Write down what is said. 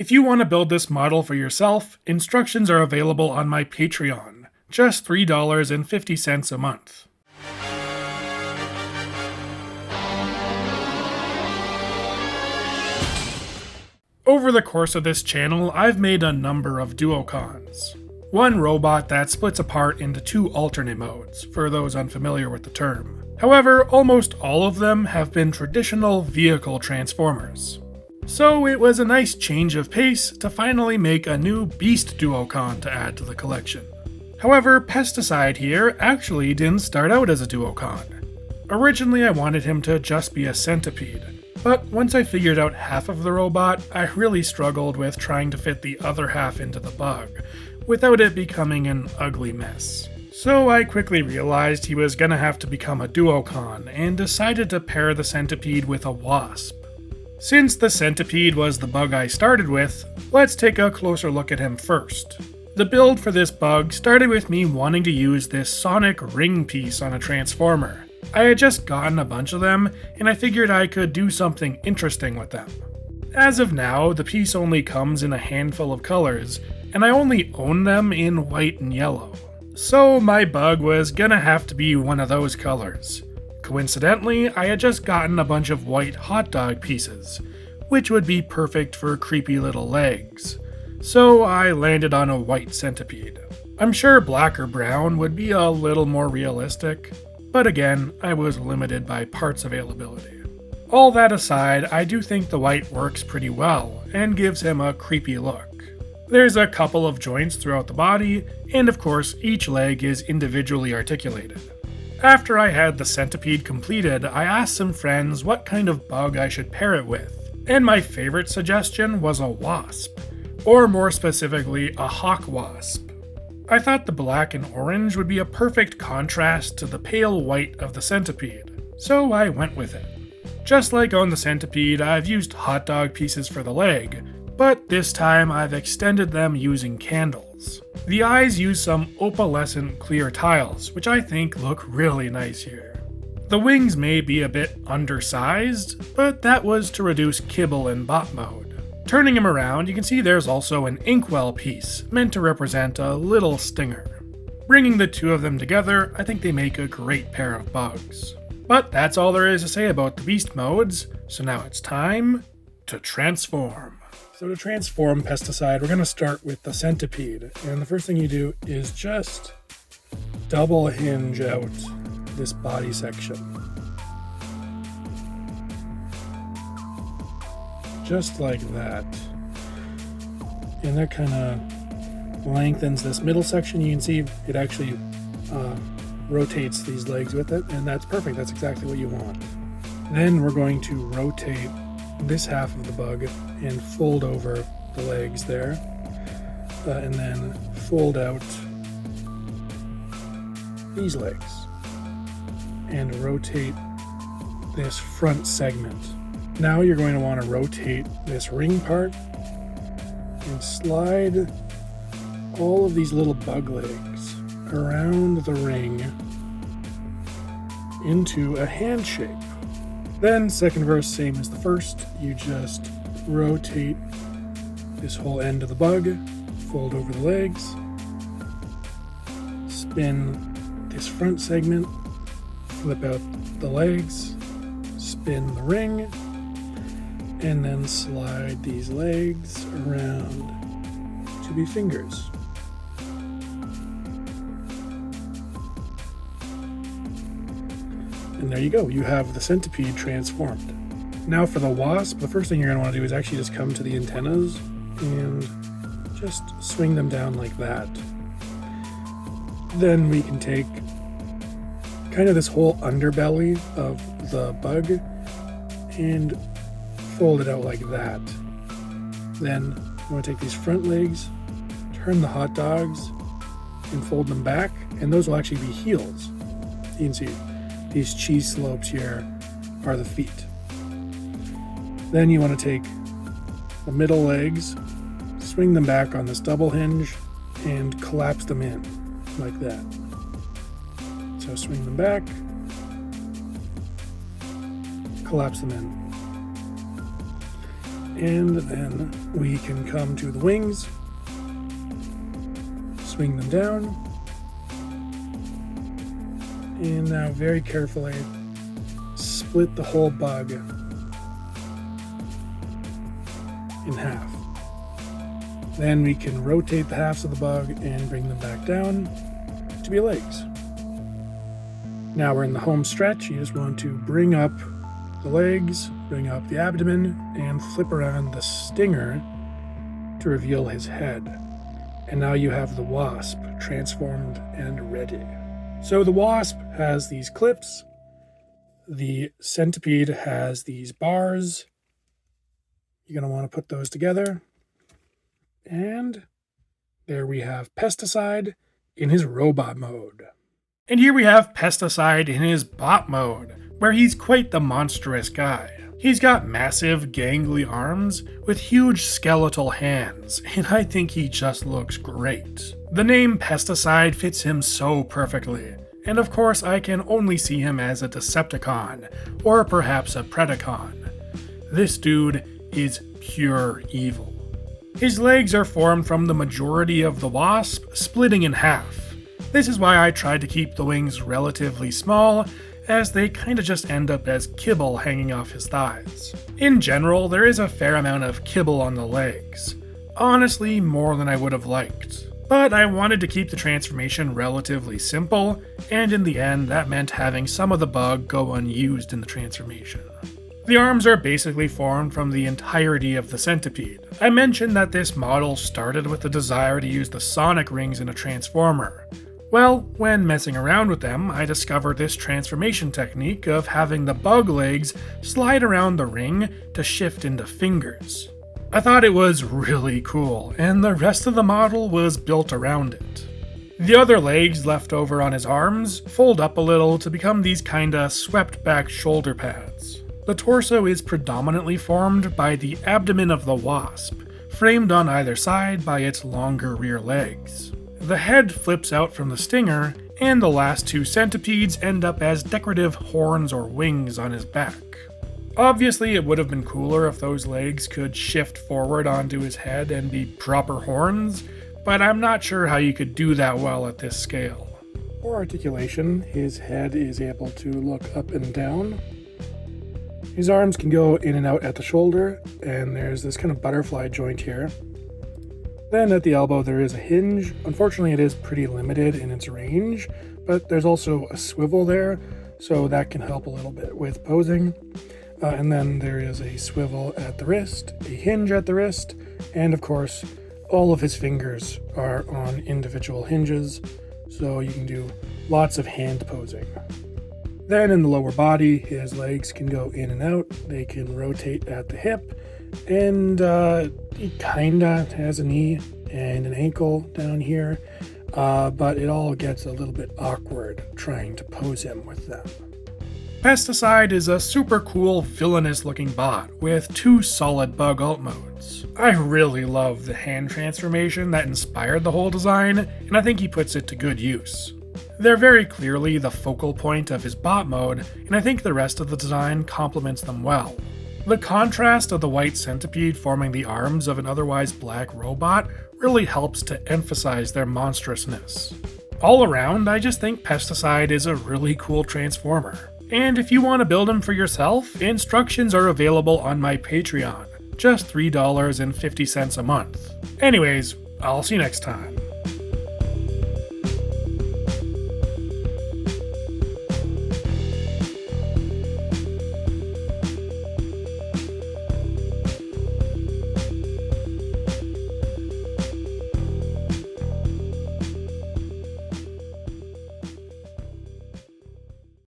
If you want to build this model for yourself, instructions are available on my Patreon, just $3.50 a month. Over the course of this channel, I've made a number of duocons. One robot that splits apart into two alternate modes, for those unfamiliar with the term. However, almost all of them have been traditional vehicle transformers. So it was a nice change of pace to finally make a new beast duocon to add to the collection. However, Pesticide here actually didn't start out as a duocon. Originally I wanted him to just be a centipede, but once I figured out half of the robot, I really struggled with trying to fit the other half into the bug, without it becoming an ugly mess. So I quickly realized he was gonna have to become a duocon, and decided to pair the centipede with a wasp. Since the centipede was the bug I started with, let's take a closer look at him first. The build for this bug started with me wanting to use this sonic ring piece on a transformer. I had just gotten a bunch of them, and I figured I could do something interesting with them. As of now, the piece only comes in a handful of colors, and I only own them in white and yellow. So my bug was gonna have to be one of those colors. Coincidentally, I had just gotten a bunch of white hot dog pieces, which would be perfect for creepy little legs. So I landed on a white centipede. I'm sure black or brown would be a little more realistic, but again, I was limited by parts availability. All that aside, I do think the white works pretty well, and gives him a creepy look. There's a couple of joints throughout the body, and of course each leg is individually articulated. After I had the centipede completed, I asked some friends what kind of bug I should pair it with, and my favorite suggestion was a wasp, or more specifically a hawk wasp. I thought the black and orange would be a perfect contrast to the pale white of the centipede, so I went with it. Just like on the centipede, I've used hot dog pieces for the leg, but this time I've extended them using candles. The eyes use some opalescent clear tiles, which I think look really nice here. The wings may be a bit undersized, but that was to reduce kibble in bot mode. Turning him around, you can see there's also an inkwell piece, meant to represent a little stinger. Bringing the two of them together, I think they make a great pair of bugs. But that's all there is to say about the beast modes, so now it's time to transform. So to transform Pesticide, we're going to start with the centipede, and the first thing you do is just double hinge out this body section. Just like that. And that kind of lengthens this middle section. You can see it actually rotates these legs with it, and that's perfect. That's exactly what you want. Then we're going to rotate this half of the bug and fold over the legs there, and then fold out these legs and rotate this front segment. Now you're going to want to rotate this ring part and slide all of these little bug legs around the ring into a hand shape. Then, second verse, same as the first, you just rotate this whole end of the bug, fold over the legs, spin this front segment, flip out the legs, spin the ring, and then slide these legs around to be fingers. And there you go, you have the centipede transformed. Now for the wasp, the first thing you're going to want to do is actually just come to the antennas and just swing them down like that. Then we can take kind of this whole underbelly of the bug and fold it out like that. Then you want to take these front legs, turn the hot dogs, and fold them back, and those will actually be heels. You can see these cheese slopes here are the feet. Then you want to take the middle legs, swing them back on this double hinge, and collapse them in like that. So swing them back, collapse them in. And then we can come to the wings, swing them down, and now very carefully split the whole bug in half. Then we can rotate the halves of the bug and bring them back down to be legs. Now we're in the home stretch. You just want to bring up the legs, bring up the abdomen, and flip around the stinger to reveal his head. And now you have the wasp transformed and ready. So the wasp has these clips, the centipede has these bars. You're going to want to put those together. And there we have Pesticide in his robot mode. And here we have Pesticide in his bot mode, where he's quite the monstrous guy. He's got massive, gangly arms with huge skeletal hands, and I think he just looks great. The name Pesticide fits him so perfectly, and of course I can only see him as a Decepticon, or perhaps a Predacon. This dude is pure evil. His legs are formed from the majority of the wasp, splitting in half. This is why I tried to keep the wings relatively small, as they kinda just end up as kibble hanging off his thighs. In general, there is a fair amount of kibble on the legs. Honestly, more than I would have liked. But I wanted to keep the transformation relatively simple, and in the end that meant having some of the bug go unused in the transformation. The arms are basically formed from the entirety of the centipede. I mentioned that this model started with the desire to use the sonic rings in a transformer. Well, when messing around with them, I discovered this transformation technique of having the bug legs slide around the ring to shift into fingers. I thought it was really cool, and the rest of the model was built around it. The other legs left over on his arms fold up a little to become these kinda swept back shoulder pads. The torso is predominantly formed by the abdomen of the wasp, framed on either side by its longer rear legs. The head flips out from the stinger, and the last two centipedes end up as decorative horns or wings on his back. Obviously, it would have been cooler if those legs could shift forward onto his head and be proper horns, but I'm not sure how you could do that well at this scale. For articulation, his head is able to look up and down. His arms can go in and out at the shoulder, and there's this kind of butterfly joint here. Then at the elbow there is a hinge. Unfortunately it is pretty limited in its range, but there's also a swivel there, so that can help a little bit with posing. And then there is a swivel at the wrist, a hinge at the wrist, and of course all of his fingers are on individual hinges, so you can do lots of hand posing. Then in the lower body, his legs can go in and out, they can rotate at the hip, and he kinda has a knee and an ankle down here, but it all gets a little bit awkward trying to pose him with them. Pesticide is a super cool villainous looking bot with 2 solid bug alt modes. I really love the hand transformation that inspired the whole design, and I think he puts it to good use. They're very clearly the focal point of his bot mode, and I think the rest of the design complements them well. The contrast of the white centipede forming the arms of an otherwise black robot really helps to emphasize their monstrousness. All around, I just think Pesticide is a really cool transformer. And if you want to build him for yourself, instructions are available on my Patreon, just $3.50 a month. Anyways, I'll see you next time.